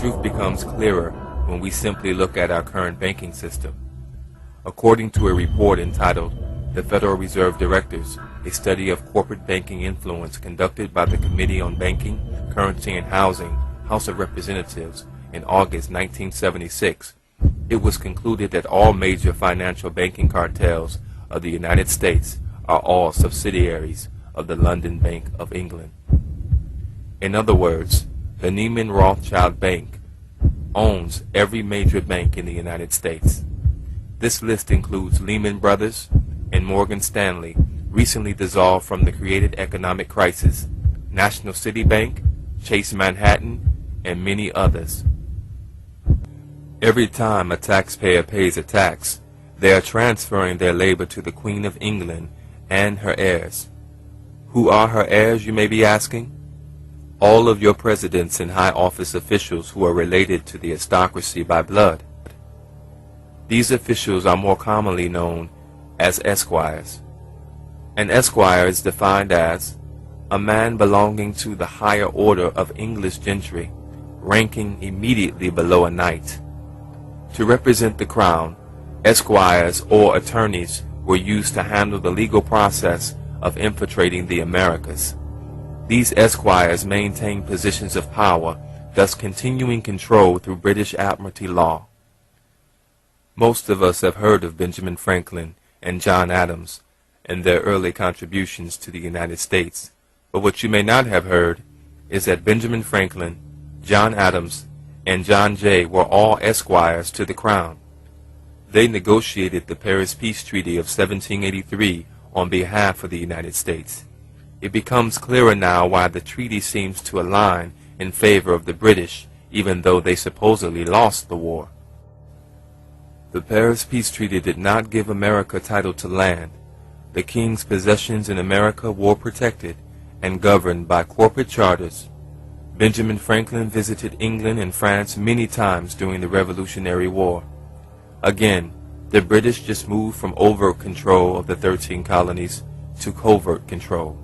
truth becomes clearer when we simply look at our current banking system. According to a report entitled The Federal Reserve Directors, a study of corporate banking influence conducted by the Committee on Banking, Currency and Housing, House of Representatives in August 1976, it was concluded that all major financial banking cartels of the United States are all subsidiaries of the London Bank of England. In other words, the Neiman Rothschild Bank owns every major bank in the United States. This list includes Lehman Brothers and Morgan Stanley, recently dissolved from the created economic crisis, National City Bank, Chase Manhattan, and many others. Every time a taxpayer pays a tax, they are transferring their labor to the Queen of England and her heirs. Who are her heirs, you may be asking? All of your presidents and high office officials who are related to the aristocracy by blood. These officials are more commonly known as esquires. An esquire is defined as a man belonging to the higher order of English gentry, ranking immediately below a knight. To represent the crown, esquires or attorneys were used to handle the legal process of infiltrating the Americas. These esquires maintained positions of power, thus continuing control through British Admiralty law. Most of us have heard of Benjamin Franklin and John Adams and their early contributions to the United States, but what you may not have heard is that Benjamin Franklin, John Adams, and John Jay were all esquires to the crown. They negotiated the Paris Peace Treaty of 1783 on behalf of the United States. It becomes clearer now why the treaty seems to align in favor of the British, even though they supposedly lost the war. The Paris Peace Treaty did not give America title to land. The king's possessions in America were protected and governed by corporate charters. Benjamin Franklin visited England and France many times during the Revolutionary War. Again, the British just moved from overt control of the 13 colonies to covert control.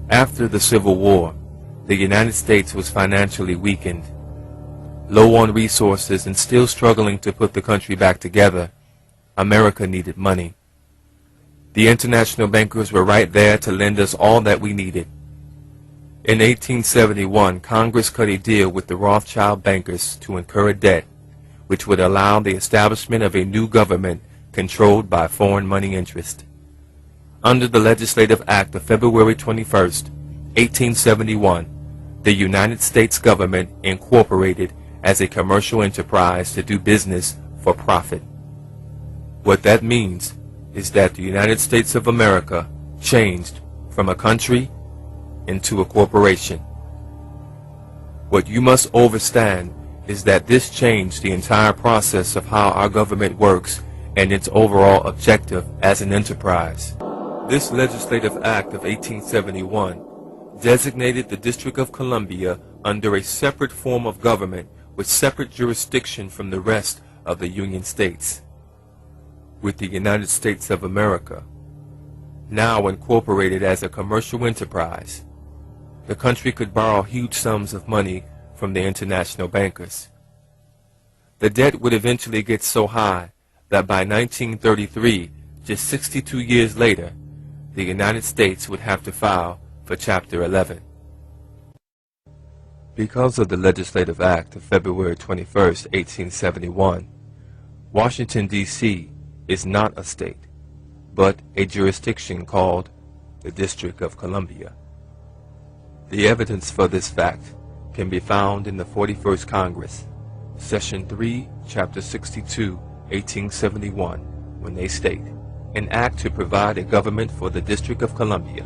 After the Civil War, the United States was financially weakened. Low on resources and still struggling to put the country back together, America needed money. The international bankers were right there to lend us all that we needed. In 1871, Congress cut a deal with the Rothschild bankers to incur a debt, which would allow the establishment of a new government controlled by foreign money interest. Under the Legislative Act of February 21, 1871, the United States government incorporated as a commercial enterprise to do business for profit. What that means is that the United States of America changed from a country into a corporation. What you must understand is that this changed the entire process of how our government works and its overall objective as an enterprise. This Legislative Act of 1871 designated the District of Columbia under a separate form of government with separate jurisdiction from the rest of the Union States. With the United States of America now incorporated as a commercial enterprise, the country could borrow huge sums of money from the international bankers. The debt would eventually get so high that by 1933, just 62 years later, the United States would have to file for Chapter 11. Because of the Legislative Act of February 21, 1871, Washington, D.C. is not a state, but a jurisdiction called the District of Columbia. The evidence for this fact can be found in the 41st Congress, Session 3, Chapter 62, 1871, when they state, "An act to provide a government for the District of Columbia,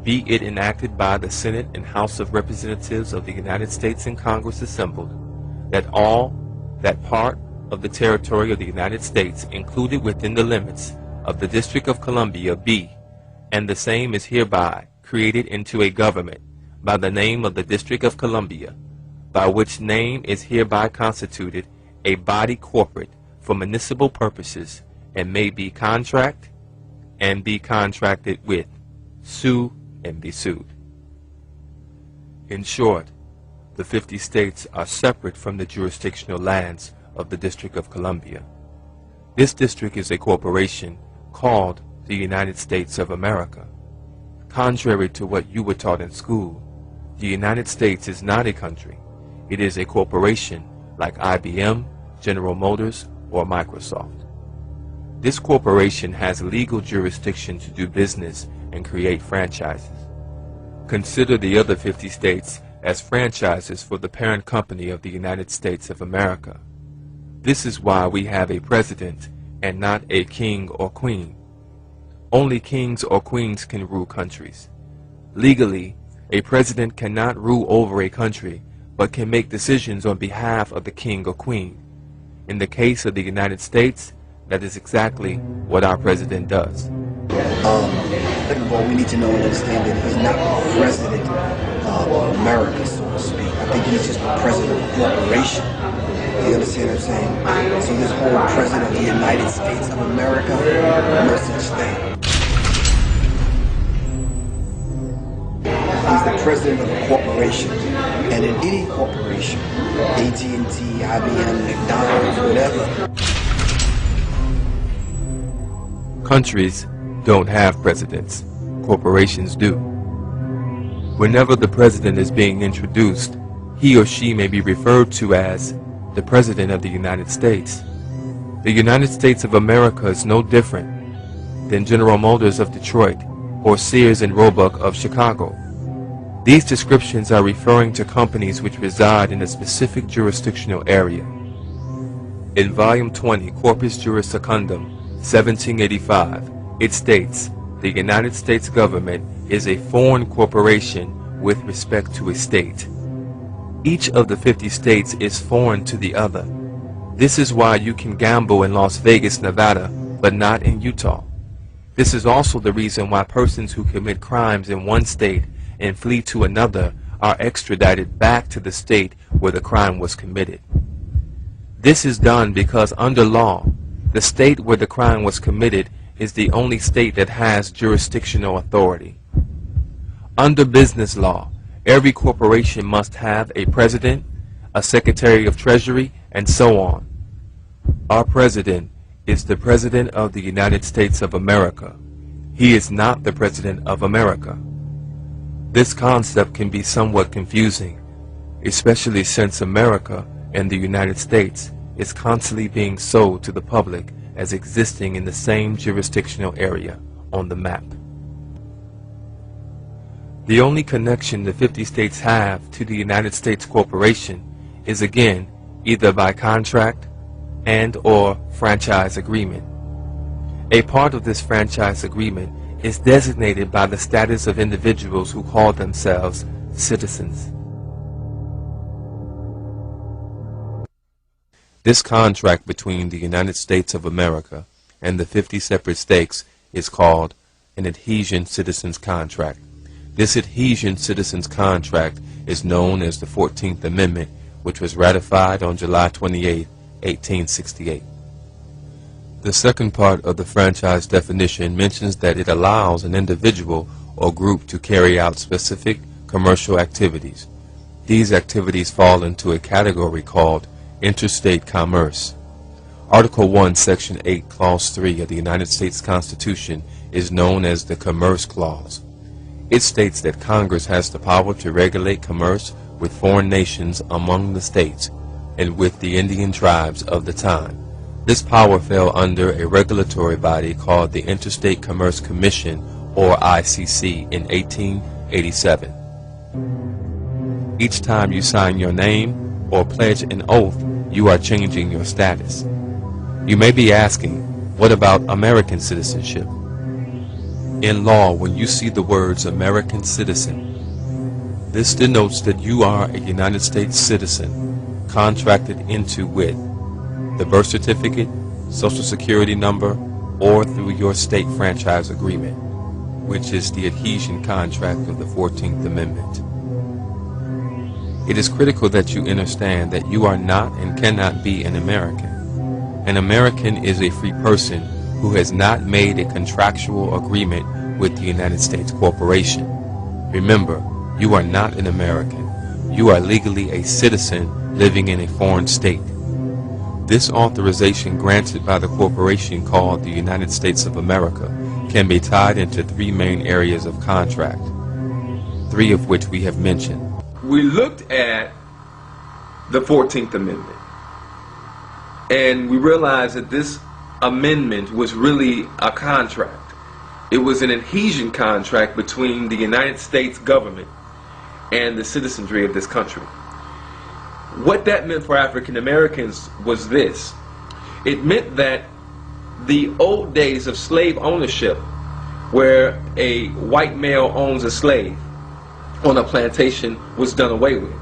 be it enacted by the Senate and House of Representatives of the United States and Congress assembled, that part of the territory of the United States included within the limits of the District of Columbia be, and the same is hereby created into a government by the name of the District of Columbia, by which name is hereby constituted a body corporate for municipal purposes, and may be contracted with sue, and be sued. In short, the 50 states are separate from the jurisdictional lands of the District of Columbia. This district is a corporation called the United States of America. Contrary to what you were taught in school, the United States is not a country. It is a corporation like IBM, General Motors, or Microsoft. This corporation has legal jurisdiction to do business and create franchises. Consider the other 50 states as franchises for the parent company of the United States of America. This is why we have a president and not a king or queen. Only kings or queens can rule countries. Legally, a president cannot rule over a country, but can make decisions on behalf of the king or queen. In the case of the United States, that is exactly what our president does. Second of all, we need to know and understand that he's not the president of America, so to speak. I think he's just the president of a corporation. You understand what I'm saying? So this whole president of the United States of America, no such thing. He's the president of a corporation. And in any corporation, AT&T, IBM, McDonald's, whatever. Countries don't have presidents. Corporations do. Whenever the president is being introduced, he or she may be referred to as the President of the United States. The United States of America is no different than General Motors of Detroit or Sears and Roebuck of Chicago. These descriptions are referring to companies which reside in a specific jurisdictional area. In Volume 20, Corpus Juris Secundum, 1785, it states, the United States government is a foreign corporation with respect to a state. Each of the 50 states is foreign to the other. This is why you can gamble in Las Vegas, Nevada, but not in Utah. This is also the reason why persons who commit crimes in one state and flee to another are extradited back to the state where the crime was committed. This is done because under law, the state where the crime was committed is the only state that has jurisdictional authority. Under business law, every corporation must have a president, a secretary of treasury, and so on. Our president is the President of the United States of America. He is not the President of America. This concept can be somewhat confusing, especially since America and the United States is constantly being sold to the public as existing in the same jurisdictional area on the map. The only connection the 50 states have to the United States Corporation is again either by contract and or franchise agreement. A part of this franchise agreement is designated by the status of individuals who call themselves citizens. This contract between the United States of America and the 50 separate states is called an adhesion citizens contract. This adhesion citizens contract is known as the 14th Amendment, which was ratified on July 28, 1868. The second part of the franchise definition mentions that it allows an individual or group to carry out specific commercial activities. These activities fall into a category called interstate commerce. Article 1, Section 8, Clause 3 of the United States Constitution is known as the Commerce Clause. It states that Congress has the power to regulate commerce with foreign nations among the states and with the Indian tribes of the time. This power fell under a regulatory body called the Interstate Commerce Commission, or ICC, in 1887. Each time you sign your name or pledge an oath, you are changing your status. You may be asking, what about American citizenship? In law, when you see the words American citizen, this denotes that you are a United States citizen contracted into with the birth certificate, social security number, or through your state franchise agreement, which is the adhesion contract of the 14th Amendment. It is critical that you understand that you are not and cannot be an American. An American is a free person who has not made a contractual agreement with the United States Corporation. Remember, you are not an American. You are legally a citizen living in a foreign state. This authorization granted by the corporation called the United States of America can be tied into three main areas of contract, three of which we have mentioned. We looked at the 14th Amendment, and we realized that this amendment was really a contract. It was an adhesion contract between the United States government and the citizenry of this country. What that meant for African Americans was this. It meant that the old days of slave ownership, where a white male owns a slave on a plantation, was done away with.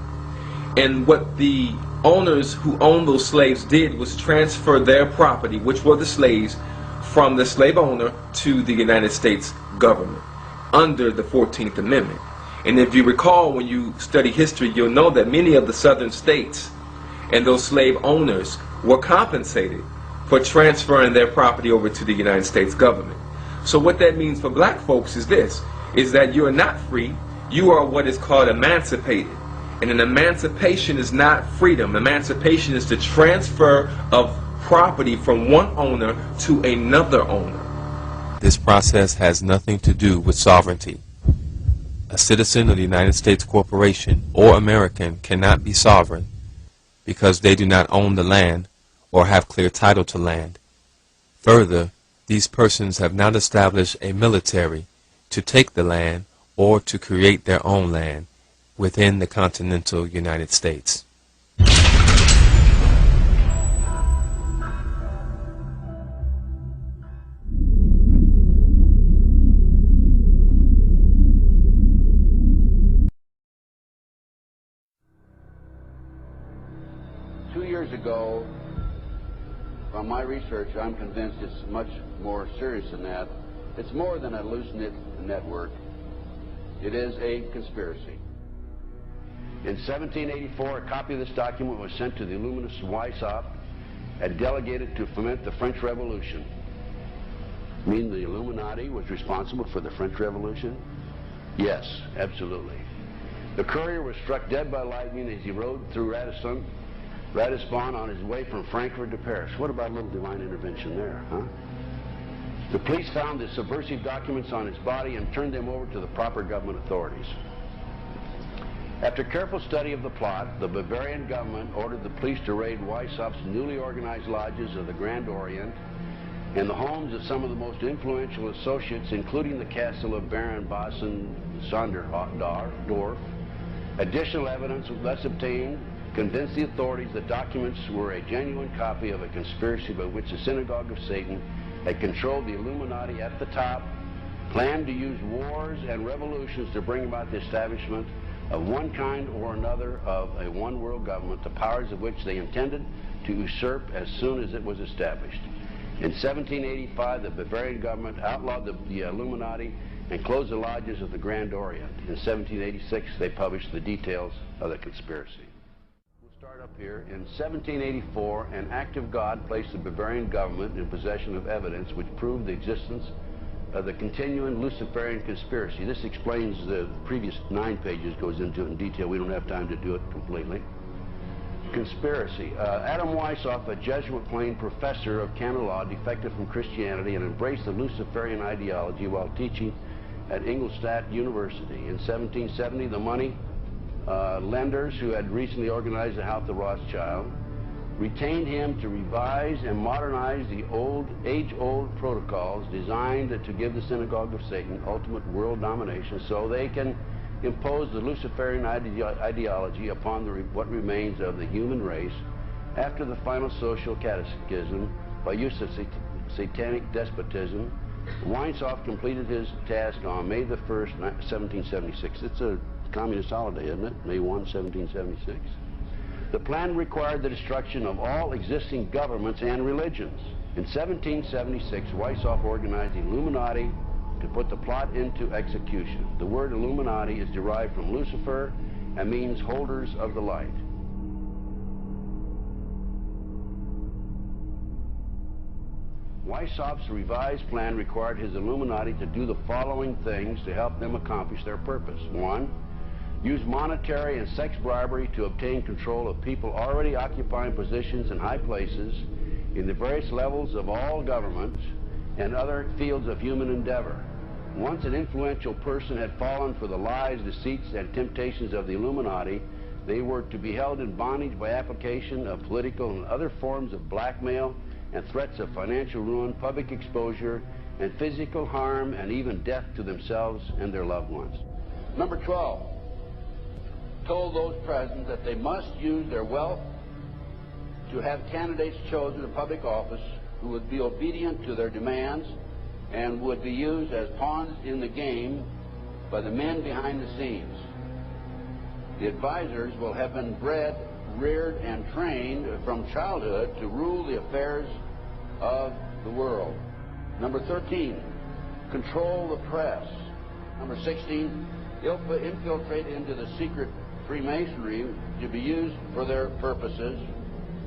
And what the owners who owned those slaves did was transfer their property, which were the slaves, from the slave owner to the United States government under the 14th Amendment. And if you recall, when you study history, you'll know that many of the southern states and those slave owners were compensated for transferring their property over to the United States government. So what that means for black folks is this, is that you are not free, you are what is called emancipated. And an emancipation is not freedom. Emancipation is the transfer of property from one owner to another owner. This process has nothing to do with sovereignty. A citizen of the United States Corporation or American cannot be sovereign because they do not own the land or have clear title to land. Further, these persons have not established a military to take the land or to create their own land within the continental United States. 2 years ago, from my research, I'm convinced it's much more serious than that. It's more than a loose-knit network. It is a conspiracy. In 1784, a copy of this document was sent to the illuminist Weishaupt and delegated to foment the French Revolution. Mean the Illuminati was responsible for the French Revolution? Yes, absolutely. The courier was struck dead by lightning as he rode through Ratisbon on his way from Frankfurt to Paris. What about a little divine intervention there, huh? The police found the subversive documents on his body and turned them over to the proper government authorities. After careful study of the plot, the Bavarian government ordered the police to raid Weishaupt's newly organized lodges of the Grand Orient and the homes of some of the most influential associates, including the castle of Baron Sonderdorf. Additional evidence thus obtained convinced the authorities that documents were a genuine copy of a conspiracy by which the Synagogue of Satan had controlled the Illuminati at the top, planned to use wars and revolutions to bring about the establishment of one kind or another of a one-world government, the powers of which they intended to usurp as soon as it was established. In 1785, the Bavarian government outlawed the Illuminati and closed the lodges of the Grand Orient. In 1786, they published the details of the conspiracy. We'll start up here. In 1784, an act of God placed the Bavarian government in possession of evidence which proved the existence of the continuing Luciferian conspiracy. This explains the previous 9 pages, goes into it in detail. We don't have time to do it completely. Conspiracy. Adam Weishaupt, a Jesuit-trained professor of canon law, defected from Christianity and embraced the Luciferian ideology while teaching at Ingolstadt University. In 1770, the money lenders who had recently organized the House of Rothschild retained him to revise and modernize the age-old protocols designed to give the Synagogue of Satan ultimate world domination so they can impose the Luciferian ideology upon what remains of the human race after the final social cataclysm by use of satanic despotism. Weishaupt completed his task on May the 1st, 1776. It's a communist holiday, isn't it? May 1, 1776. The plan required the destruction of all existing governments and religions. In 1776, Weishaupt organized the Illuminati to put the plot into execution. The word Illuminati is derived from Lucifer and means holders of the light. Weissaup's revised plan required his Illuminati to do the following things to help them accomplish their purpose. 1. Use monetary and sex bribery to obtain control of people already occupying positions in high places in the various levels of all governments and other fields of human endeavor. Once an influential person had fallen for the lies, deceits, and temptations of the Illuminati, they were to be held in bondage by application of political and other forms of blackmail and threats of financial ruin, public exposure, and physical harm, and even death to themselves and their loved ones. Number 12, told those present that they must use their wealth to have candidates chosen to public office who would be obedient to their demands and would be used as pawns in the game by the men behind the scenes. The advisors will have been bred, reared, and trained from childhood to rule the affairs of the world. Number 13, control the press. Number 16, infiltrate into the secret Freemasonry to be used for their purposes.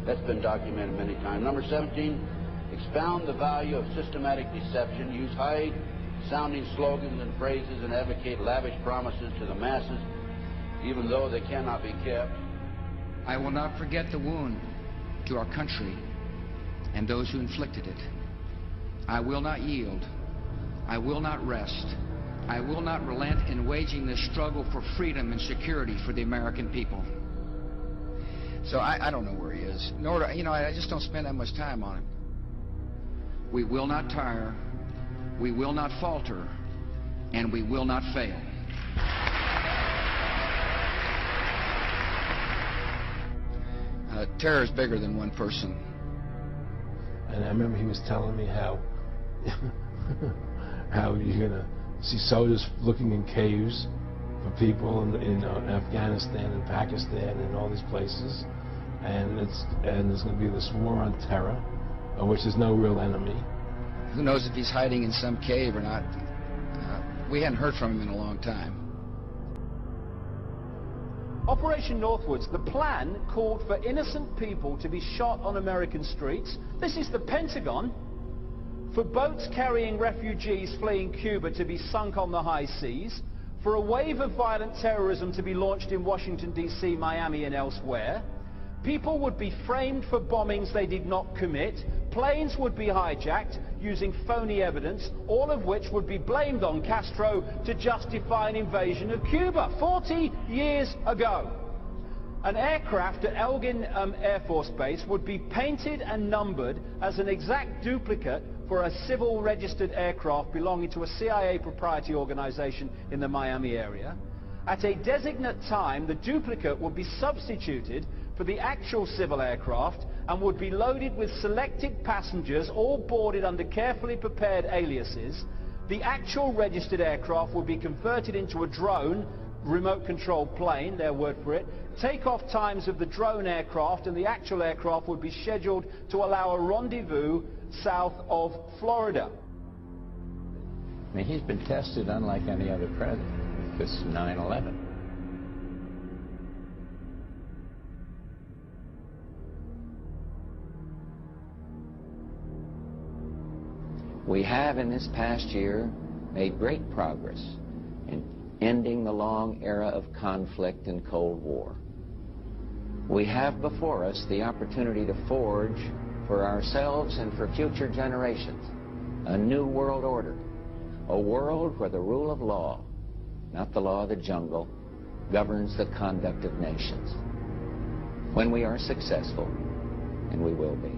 That's been documented many times. Number 17, expound the value of systematic deception, use high-sounding slogans and phrases, and advocate lavish promises to the masses, even though they cannot be kept. I will not forget the wound to our country and those who inflicted it. I will not yield. I will not rest. I will not relent in waging this struggle for freedom and security for the American people. So I don't know where he is. Nor, I just don't spend that much time on him. We will not tire. We will not falter. And we will not fail. Terror is bigger than one person. And I remember he was telling me how you're going to see soldiers looking in caves for people in Afghanistan and Pakistan and all these places, and there's going to be this war on terror, of which there's no real enemy. Who knows if he's hiding in some cave or not? We hadn't heard from him in a long time. Operation Northwoods, the plan called for innocent people to be shot on American streets. This is the Pentagon. For boats carrying refugees fleeing Cuba to be sunk on the high seas. For a wave of violent terrorism to be launched in Washington, D.C., Miami, and elsewhere. People would be framed for bombings they did not commit. Planes would be hijacked using phony evidence, all of which would be blamed on Castro to justify an invasion of Cuba 40 years ago. An aircraft at Elgin Air Force Base would be painted and numbered as an exact duplicate for a civil registered aircraft belonging to a CIA proprietary organization in the Miami area. At a designate time, the duplicate would be substituted for the actual civil aircraft and would be loaded with selected passengers, all boarded under carefully prepared aliases. The actual registered aircraft would be converted into a drone, remote controlled plane, their word for it. Takeoff times of the drone aircraft and the actual aircraft would be scheduled to allow a rendezvous south of Florida. I mean, he's been tested unlike any other president. This 9/11. We have in this past year made great progress in ending the long era of conflict and Cold War. We have before us the opportunity to forge for ourselves and for future generations a new world order, a world where the rule of law, not the law of the jungle, governs the conduct of nations. When we are successful, and we will be,